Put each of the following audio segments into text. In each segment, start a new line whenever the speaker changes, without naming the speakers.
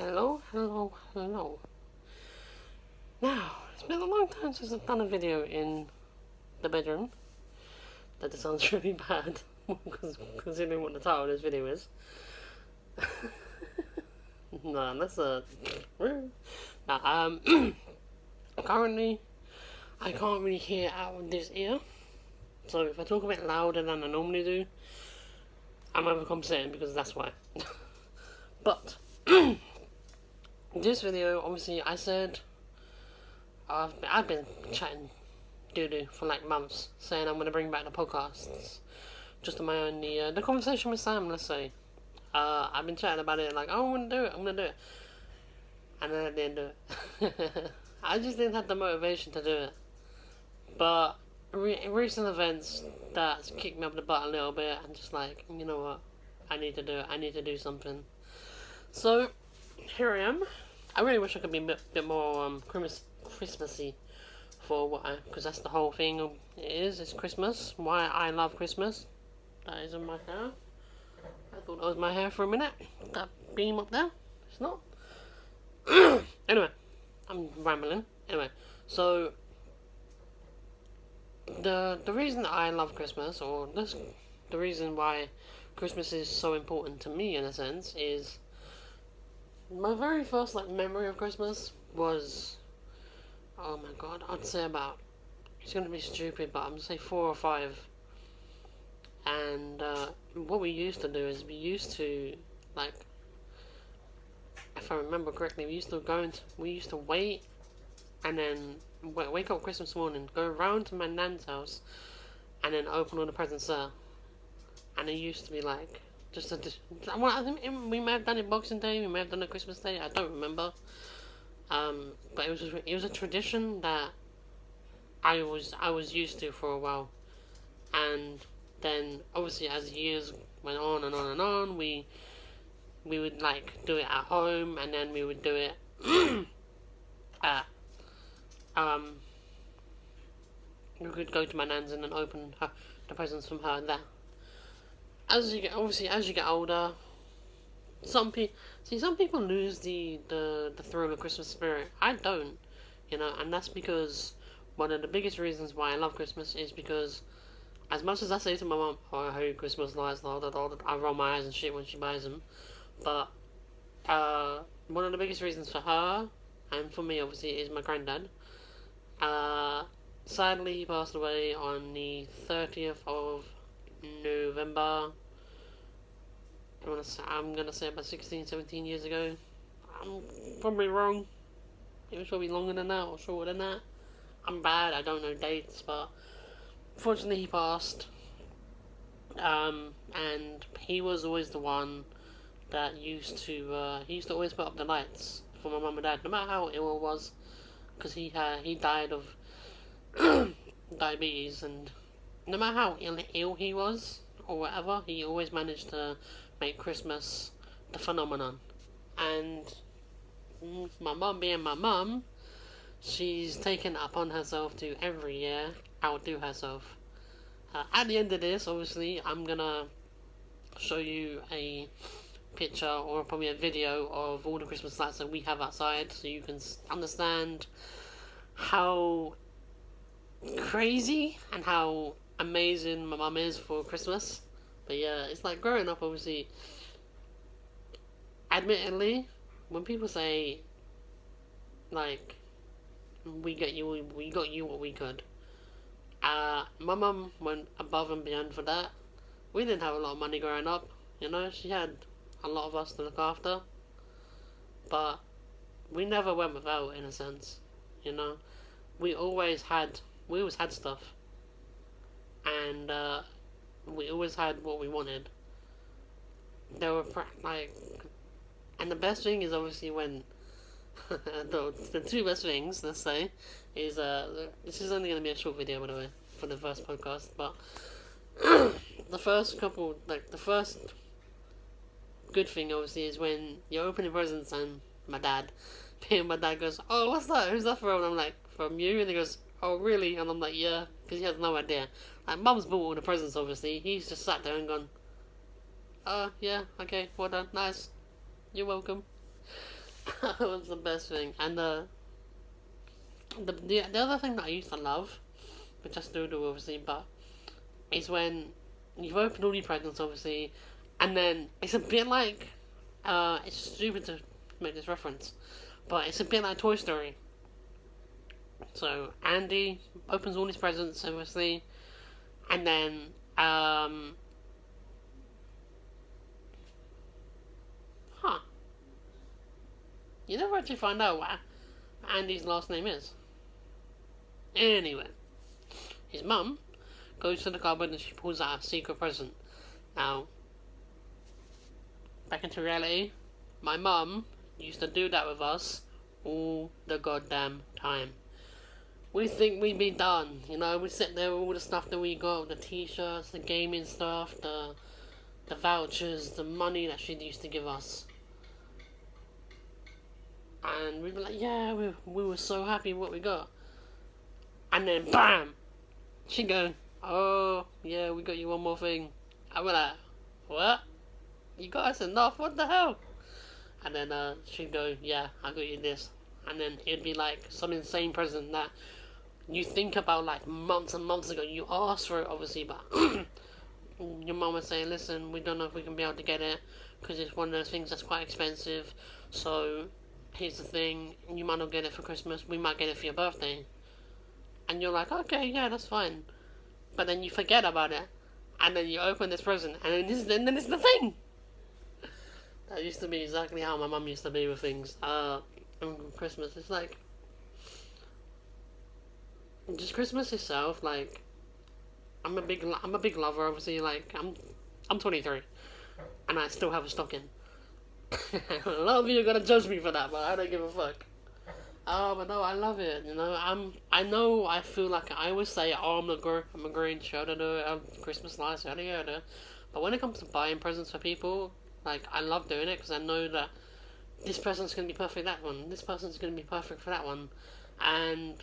Hello, hello, hello. Now, it's been a long time since I've done a video in the bedroom. That sounds really bad, considering what the title of this video is. Nah, that's a... Nah, currently, I can't really hear out of this ear. So if I talk a bit louder than I normally do, I'm overcompensating because that's why. But, this video, obviously, I said I've been chatting doo-doo for like months, saying I'm going to bring back the podcasts just on my own. The conversation with Sam, let's say. I've been chatting about it like, oh, I'm going to do it. And then I didn't do it. I just didn't have the motivation to do it. But recent events that's kicked me up the butt a little bit, and just like, you know what, I need to do it. I need to do something. So here I am. I really wish I could be a bit more Christmassy for what because that's the whole thing it's Christmas. Why I love Christmas. That isn't my hair. I thought that was my hair for a minute. That beam up there. It's not. Anyway, I'm rambling. Anyway, so the reason that I love Christmas, or the reason why Christmas is so important to me in a sense, is my very first memory of Christmas was, oh my god, I'd say about, it's gonna be stupid, but I'm gonna say 4 or 5. And what we used to do is we used to if I remember correctly, we used to wait and then wake up Christmas morning, go round to my nan's house, and then open all the presents there. And it used to be I think we may have done it Boxing Day, we may have done it Christmas Day, I don't remember. But it was a tradition that I was used to for a while, and then obviously as years went on and on and on, we would do it at home, and then we would do it at we could go to my nan's and then open the presents from her there. As you get older, some people lose the thrill of Christmas spirit. I don't, and that's because one of the biggest reasons why I love Christmas is because, as much as I say to my mum, "Oh, I hate Christmas lights," I roll my eyes and shit when she buys them, but one of the biggest reasons for her and for me, obviously, is my granddad. Sadly, he passed away on the 30th of November. I'm gonna say about 16, 17 years ago. I'm probably wrong. It was probably longer than that or shorter than that. I'm bad, I don't know dates, but fortunately he passed. And he was always the one that used to always put up the lights for my mum and dad, no matter how ill it was, because he died of diabetes, and no matter how ill he was or whatever, he always managed to make Christmas the phenomenon. And my mum being my mum, she's taken it upon herself to every year outdo herself. At the end of this, obviously, I'm gonna show you a picture or probably a video of all the Christmas lights that we have outside, so you can understand how crazy and how amazing my mum is for Christmas. But yeah, it's growing up, obviously. Admittedly, when people say we got you what we could, my mum went above and beyond for that. We didn't have a lot of money growing up, she had a lot of us to look after, but we never went without, in a sense. We always had stuff, and we always had what we wanted. There were and the best thing is obviously when the two best things, let's say, is this is only going to be a short video, by the way, for the first podcast, but the first good thing obviously is when you're opening presents and my dad goes, "Oh, what's that? Who's that from?" And I'm like, "From you?" And he goes, "Oh, really?" And I'm like, "Yeah," because he has no idea. Mum's bought all the presents, obviously. He's just sat there and gone, yeah, okay, well done, nice, you're welcome." That was the best thing. And the other thing that I used to love, which I still do obviously, but is when you've opened all your presents obviously, and then it's a bit like, it's stupid to make this reference, but it's a bit like Toy Story. So Andy opens all his presents obviously, and then huh, you never actually find out what Andy's last name is. Anyway, his mum goes to the cupboard and she pulls out a secret present. Now, back into reality, my mum used to do that with us all the goddamn time. We think we'd be done, you know, we sit there with all the stuff that we got, the t-shirts, the gaming stuff, the vouchers, the money that she used to give us. And we'd be like, yeah, we were so happy with what we got. And then, BAM! She'd go, oh, yeah, we got you one more thing. And we're like, what? You got us enough? What the hell? And then she'd go, yeah, I got you this. And then it'd be like some insane present that you think about like months and months ago. You asked for it, obviously, but your mum would say, listen, we don't know if we can be able to get it because it's one of those things that's quite expensive. So here's the thing, you might not get it for Christmas, we might get it for your birthday. And you're like, okay, yeah, that's fine. But then you forget about it. And then you open this present, and then it's the thing! That used to be exactly how my mum used to be with things. On Christmas, it's like... just Christmas itself, like... I'm a big lover, obviously, like, I'm 23. And I still have a stocking. A lot of you are gonna judge me for that, but I don't give a fuck. But no, I love it. You know, I feel like I always say, oh, I'm a Grinch, Christmas lights, yada yada. But when it comes to buying presents for people, like I love doing it because I know that this present's gonna be perfect for that one. This person's gonna be perfect for that one, and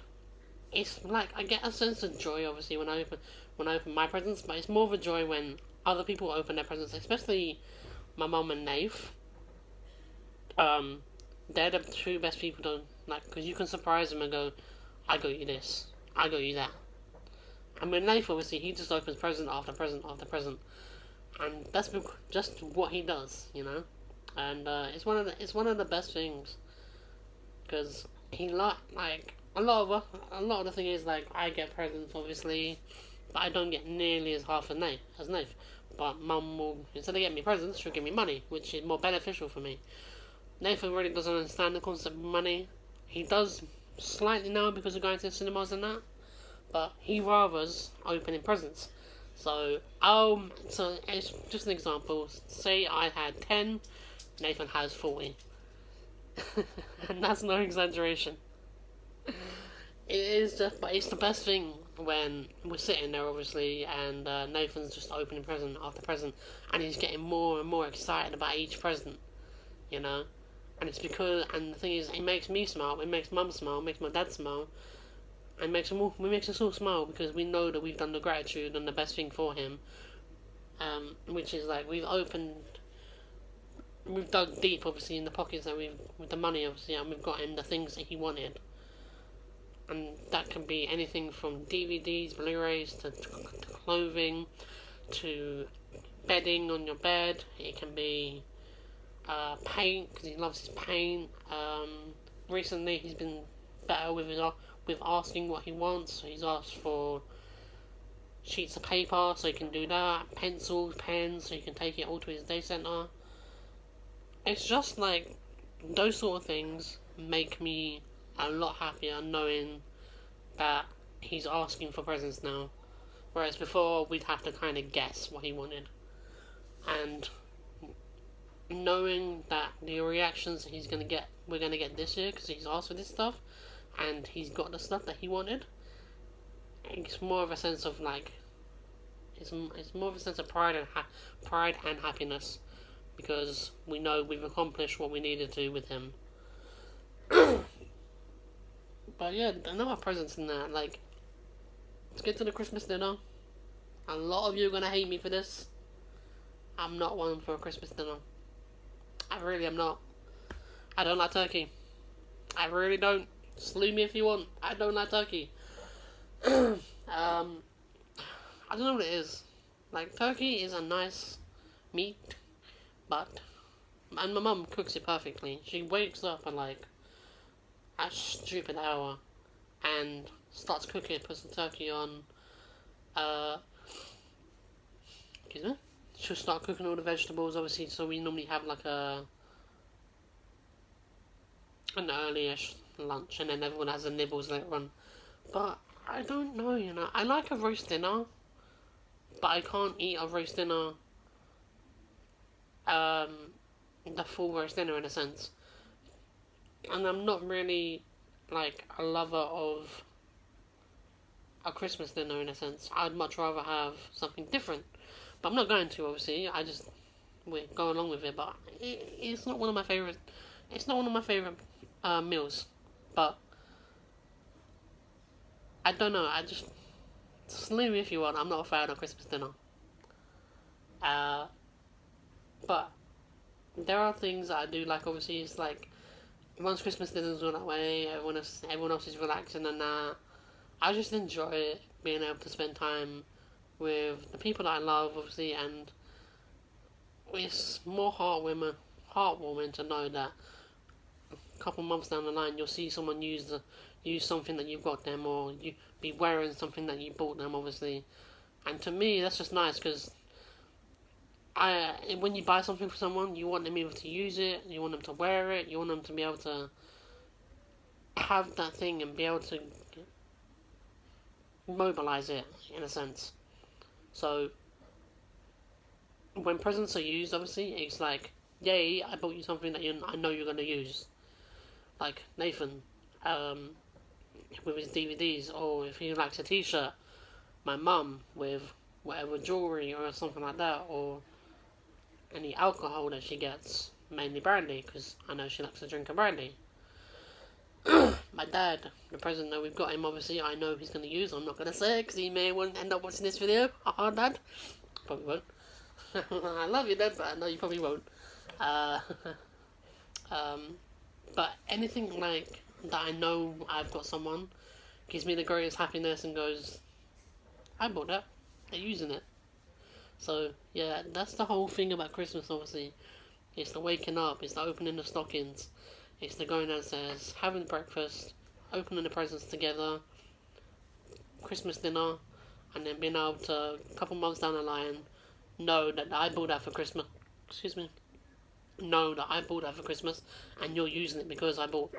it's like I get a sense of joy obviously when I open my presents, but it's more of a joy when other people open their presents, especially my mum and Nave. They're the two best people to, like, because you can surprise them and go, I got you this, I got you that. And with Nath, obviously, he just opens present after present after present, and that's just what he does, you know. And it's one of the best things, because he like a lot of the thing is like I get presents obviously, but I don't get nearly as half as Nath. But Mum will, instead of getting me presents, she'll give me money, which is more beneficial for me. Nathan really doesn't understand the concept of money. He does slightly now because of going to the cinemas and that, but he rathers opening presents. So it's just an example. Say I had 10, Nathan has 40. And that's no exaggeration. It is just, but it's the best thing when we're sitting there, obviously, and Nathan's just opening present after present, and he's getting more and more excited about each present, you know. And it's because, and the thing is, it makes me smile, it makes Mum smile, it makes my dad smile, and makes us all smile because we know that we've done the gratitude and the best thing for him, which is like we've dug deep, obviously, in the pockets that with the money, obviously, and we've got him the things that he wanted. And that can be anything from DVDs, Blu-rays, to clothing, to bedding on your bed. It can be paint, because he loves his paint. Recently, he's been better with asking what he wants. So he's asked for sheets of paper, so he can do that. Pencils, pens, so he can take it all to his day centre. It's just like those sort of things make me a lot happier knowing that he's asking for presents now. Whereas before, we'd have to kind of guess what he wanted. And knowing that the reactions we're going to get this year, because he's asked for this stuff, and he's got the stuff that he wanted, it's more of a sense of like, it's more of a sense of pride and happiness, because we know we've accomplished what we needed to with him. But yeah, another presents in that, like, let's get to the Christmas dinner. A lot of you are going to hate me for this. I'm not one for a Christmas dinner. I really am not. I don't like turkey. I really don't. Slew me if you want. I don't like turkey. I don't know what it is. Like, turkey is a nice meat, but... And my mum cooks it perfectly. She wakes up at, like, a stupid hour and starts cooking it, puts the turkey on, excuse me? She'll start cooking all the vegetables, obviously, so we normally have, like, an early-ish lunch, and then everyone has the nibbles later on. But I don't know, you know. I like a roast dinner, but I can't eat a roast dinner, the full roast dinner in a sense. And I'm not really, like, a lover of a Christmas dinner in a sense. I'd much rather have something different. But I'm not going to, obviously. We go along with it, but it's not one of my favourite, meals. But, I don't know, slew me if you want, I'm not a fan of Christmas dinner. But, there are things that I do like, obviously. It's like, once Christmas dinner's gone away, everyone else is relaxing and that. I just enjoy it, being able to spend time with the people that I love, obviously, and it's more heartwarming to know that a couple months down the line you'll see someone use something that you've got them, or you be wearing something that you bought them, obviously. And to me, that's just nice, because when you buy something for someone, you want them able to use it, you want them to wear it, you want them to be able to have that thing and be able to mobilize it, in a sense. So, when presents are used, obviously, it's like, yay, I bought you something that I know you're going to use. Like Nathan, with his DVDs, or if he likes a t-shirt, my mum with whatever jewellery or something like that, or any alcohol that she gets, mainly brandy, because I know she likes to drink a brandy. My dad, the present that we've got him, obviously, I know he's going to use. I'm not going to say it, because he may end up watching this video. Haha, Dad. Probably won't. I love you, Dad, but I know you probably won't. But anything like that I know I've got someone gives me the greatest happiness and goes, I bought that. They're using it. So, yeah, that's the whole thing about Christmas, obviously. It's the waking up, it's the opening the stockings, it's the going downstairs, having breakfast, opening the presents together, Christmas dinner, and then being able to, a couple months down the line, know that I bought that for Christmas. Excuse me. Know that I bought that for Christmas, and you're using it because I bought.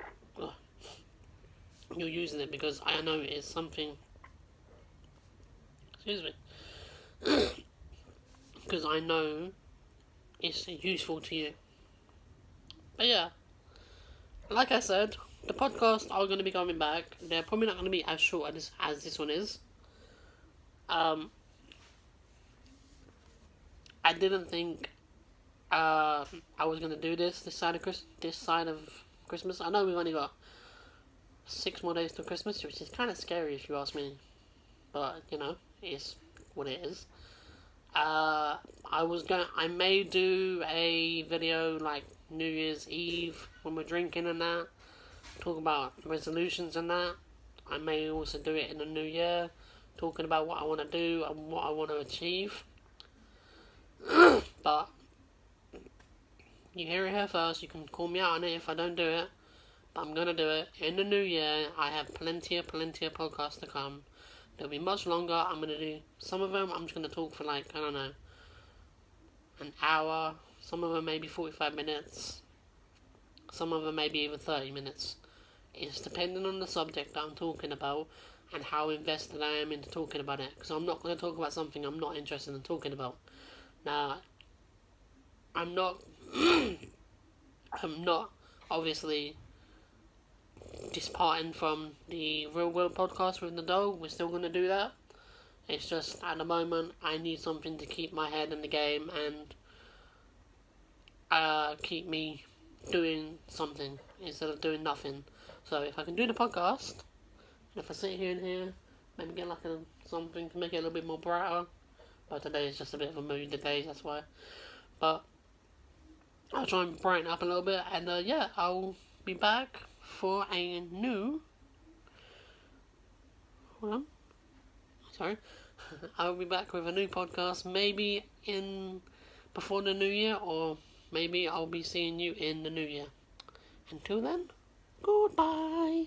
You're using it because I know it is something. Excuse me. Because I know it's useful to you. But yeah, like I said, the podcasts are going to be coming back. They're probably not going to be as short as this one is. I didn't think I was going to do this side of Christmas. I know we've only got 6 more days till Christmas, which is kind of scary if you ask me. But, you know, it's what it is. I may do a video like New Year's Eve when we're drinking and that, talk about resolutions and that. I may also do it in the new year, talking about what I want to do and what I want to achieve. But you hear it here first. You can call me out on it if I don't do it, but I'm gonna do it in the new year. I have plenty of podcasts to come. They'll be much longer. I'm gonna do some of them. I'm just gonna talk for like, I don't know, an hour. Some of them maybe 45 minutes. Some of them maybe even 30 minutes. It's depending on the subject that I'm talking about and how invested I am into talking about it. Because I'm not going to talk about something I'm not interested in talking about. Now, I'm not obviously disparting from the Real World podcast with Nadal. We're still going to do that. It's just, at the moment, I need something to keep my head in the game and keep me doing something instead of doing nothing. So if I can do the podcast, and if I sit here and here, maybe get like something to make it a little bit more brighter. But today is just a bit of a mood today, that's why. But I'll try and brighten up a little bit, and yeah, I'll be back for a new. Hold on. Sorry. I'll be back with a new podcast, maybe in before the new year, or maybe I'll be seeing you in the new year. Until then, goodbye.